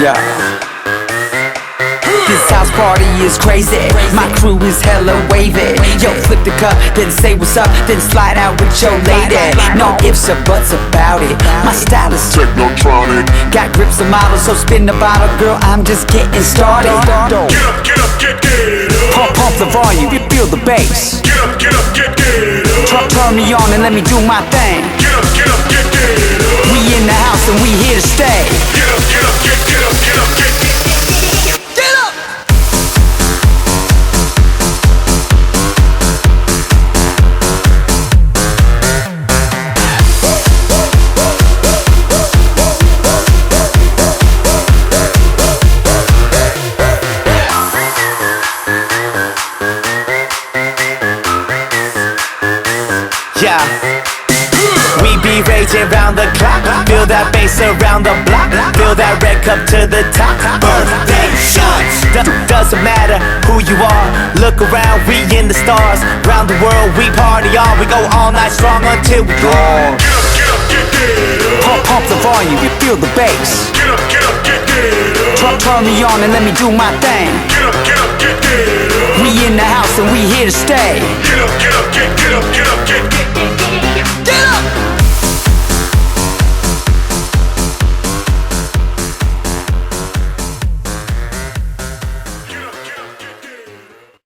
Yeah. This house party is crazy. My crew is hella wavy. Yo, flip the cup, then say what's up, then slide out with your lady. No ifs or buts about it. My style is technotronic. Got grips and models, so spin the bottle, girl. I'm just getting started. Get up, get up. Pump the volume, you feel the bass. Get up, get up. Turn me on and let me do my thing. Get up, get up. We in the house and we here to stay. Get up, get up, get up. Yeah. We be raging round the clock. Feel that bass around the block. Feel that red cup to the top. Birthday shots. Doesn't matter who you are. Look around, we in the stars. Round the world, we party on. We go all night strong until we gone. Get up. Pump the volume, you feel the bass. Get up, get up. Turn me on and let me do my thing. Get up. We in the house and we here to stay.